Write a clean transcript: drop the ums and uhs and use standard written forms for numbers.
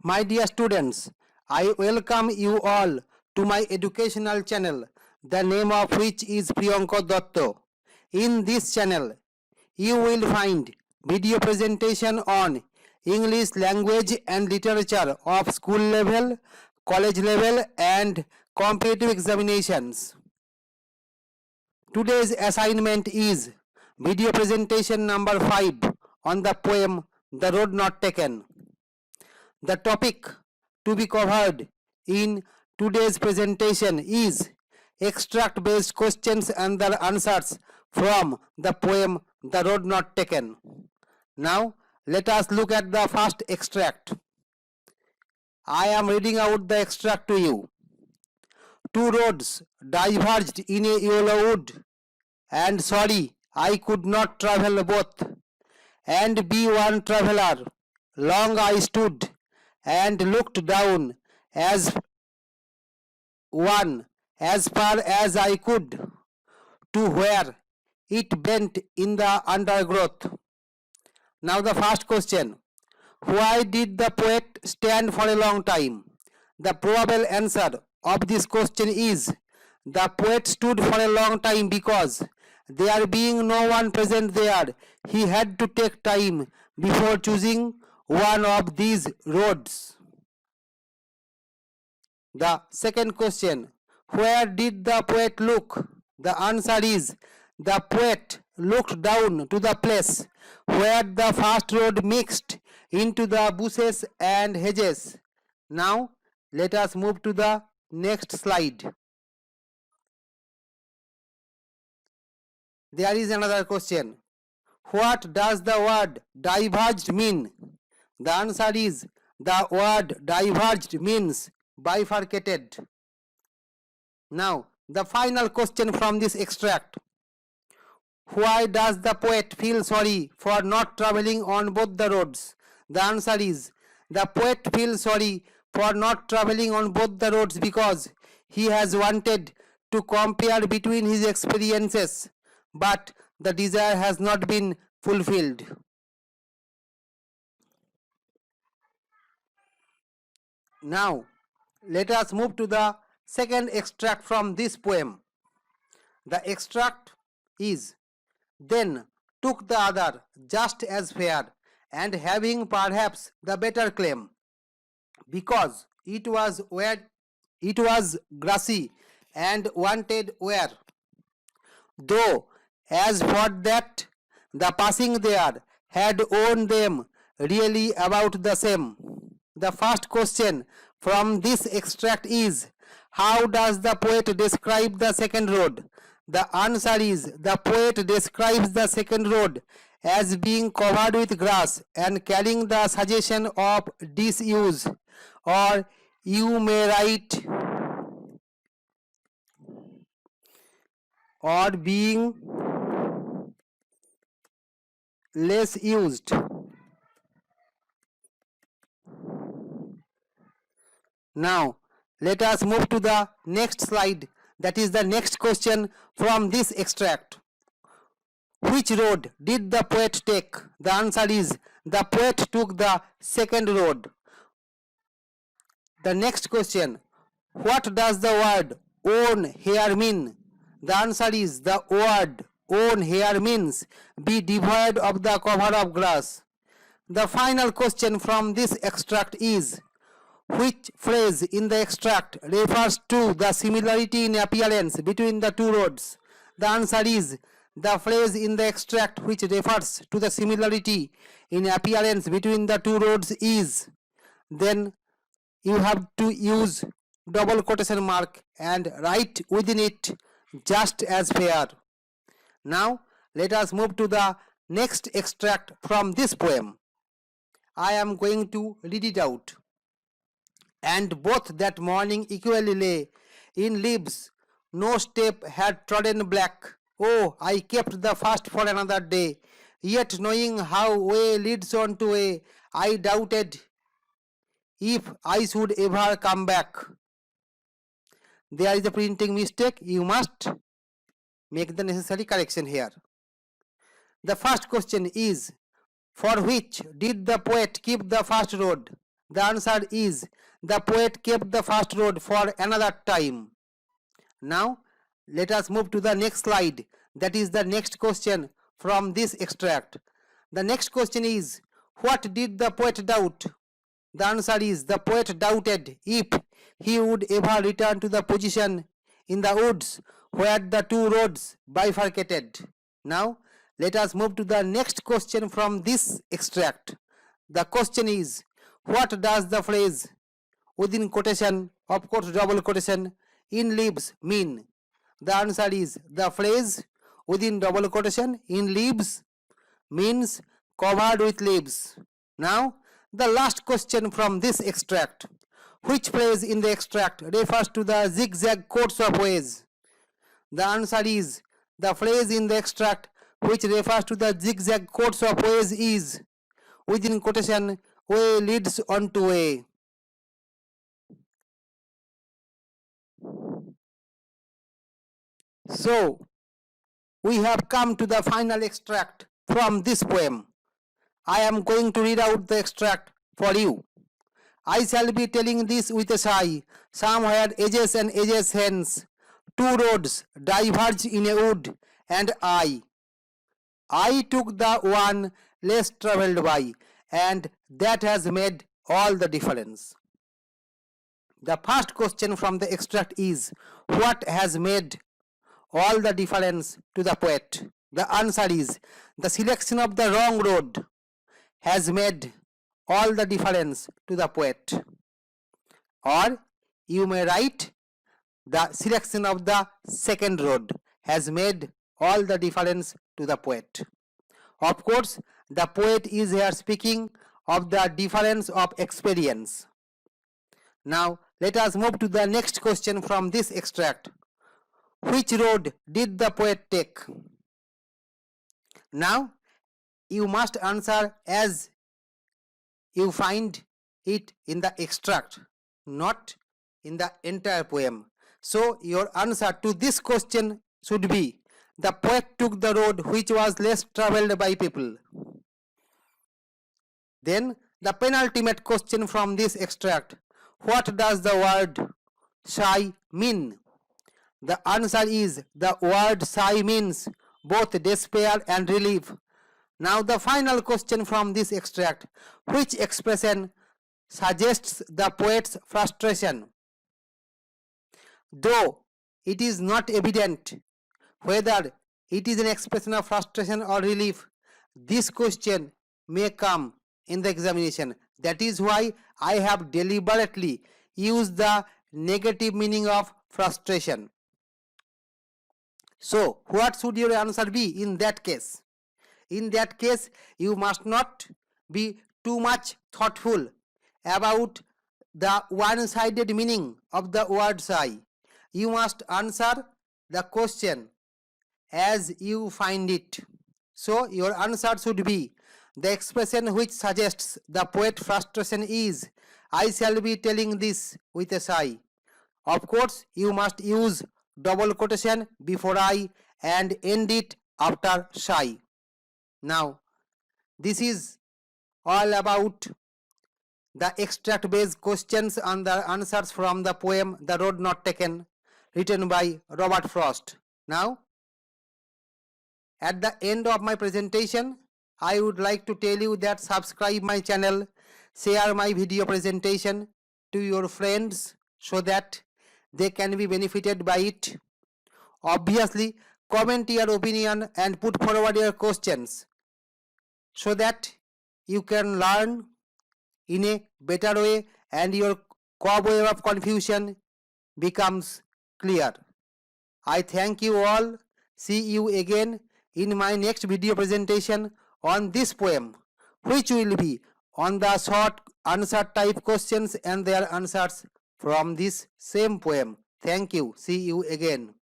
My dear students, I welcome you all to my educational channel, the name of which is Priyanka Dotto. In this channel, you will find video presentation on English language and literature of school level, college level and competitive examinations. Today's assignment is video presentation number 5 on the poem The Road Not Taken. The topic to be covered in today's presentation is extract based questions and their answers from the poem The Road Not Taken. Now let us look at the first extract. I am reading out the extract to you. Two roads diverged in a yellow wood, and sorry, I could not travel both, and be one traveler. Long I stood and looked down as one as far as I could to where it bent in the undergrowth. Now the first question. Why did the poet stand for a long time? The probable answer of this question is the poet stood for a long time because there being no one present there, he had to take time before choosing one of these roads. The second question, where did the poet look? The answer is the poet looked down to the place where the first road mixed into the bushes and hedges. Now let us move to the next slide. There is another question. What does the word diverged mean? The answer is the word diverged means bifurcated. Now the final question from this extract. Why does the poet feel sorry for not traveling on both the roads? The answer is the poet feels sorry for not traveling on both the roads because he has wanted to compare between his experiences, but the desire has not been fulfilled. Now let us move to the second extract from this poem. The extract is, then took the other just as fair, and having perhaps the better claim, because it was grassy and wanted wear. Though as for that, the passing there had owned them really about the same. The first question from this extract is, how does the poet describe the second road? The answer is the poet describes the second road as being covered with grass and carrying the suggestion of disuse, or you may write, or being less used. Now let us move to the next slide, that is the next question from this extract. Which road did the poet take? The answer is the poet took the second road. The next question, what does the word own here mean? The answer is the word own here means be devoid of the cover of grass. The final question from this extract is, which phrase in the extract refers to the similarity in appearance between the two roads? The answer is the phrase in the extract which refers to the similarity in appearance between the two roads is, then you have to use double quotation mark and write within it just as fair. Now let us move to the next extract from this poem. I am going to read it out. And both that morning equally lay in leaves, no step had trodden black. Oh, I kept the first for another day, yet knowing how way leads on to way, I doubted if I should ever come back. There is a printing mistake, you must make the necessary correction here. The first question is, for which did the poet keep the first road? The answer is the poet kept the first road for another time. Now let us move to the next slide, that is the next question from this extract. The next question is, what did the poet doubt? The answer is the poet doubted if he would ever return to the position in the woods where the two roads bifurcated. Now let us move to the next question from this extract. The question is, what does the phrase within quotation, of course double quotation, in leaves mean? The answer is the phrase within double quotation in leaves means covered with leaves. Now the last question from this extract. Which phrase in the extract refers to the zigzag course of ways? The answer is the phrase in the extract which refers to the zigzag course of ways is within quotation way leads on to way. So we have come to the final extract from this poem. I am going to read out the extract for you. I shall be telling this with a sigh, somewhere ages and ages hence, two roads diverge in a wood, and I took the one less travelled by, and that has made all the difference. The first question from the extract is, what has made all the difference to the poet? The answer is the selection of the wrong road has made all the difference to the poet. Or you may write the selection of the second road has made all the difference to the poet. Of course, the poet is here speaking of the difference of experience. Now let us move to the next question from this extract. Which road did the poet take? Now you must answer as you find it in the extract, not in the entire poem. So your answer to this question should be, the poet took the road which was less travelled by people. Then the penultimate question from this extract. What does the word sigh mean? The answer is the word sigh means both despair and relief. Now the final question from this extract. Which expression suggests the poet's frustration? Though it is not evident whether it is an expression of frustration or relief, this question may come in the examination. That is why I have deliberately used the negative meaning of frustration. So what should your answer be in that case? In that case, you must not be too much thoughtful about the one-sided meaning of the word sigh. You must answer the question as you find it. So your answer should be, the expression which suggests the poet frustration is, I shall be telling this with a sigh. Of course, you must use double quotation before I and end it after sigh. Now this is all about the extract based questions and the answers from the poem The Road Not Taken, written by Robert Frost. Now at the end of my presentation, I would like to tell you that subscribe my channel, share my video presentation to your friends so that they can be benefited by it. Obviously, comment your opinion and put forward your questions so that you can learn in a better way and your cobweb of confusion becomes clear. I thank you all. See you again in my next video presentation on this poem, which will be on the short answer type questions and their answers from this same poem. Thank you. See you again.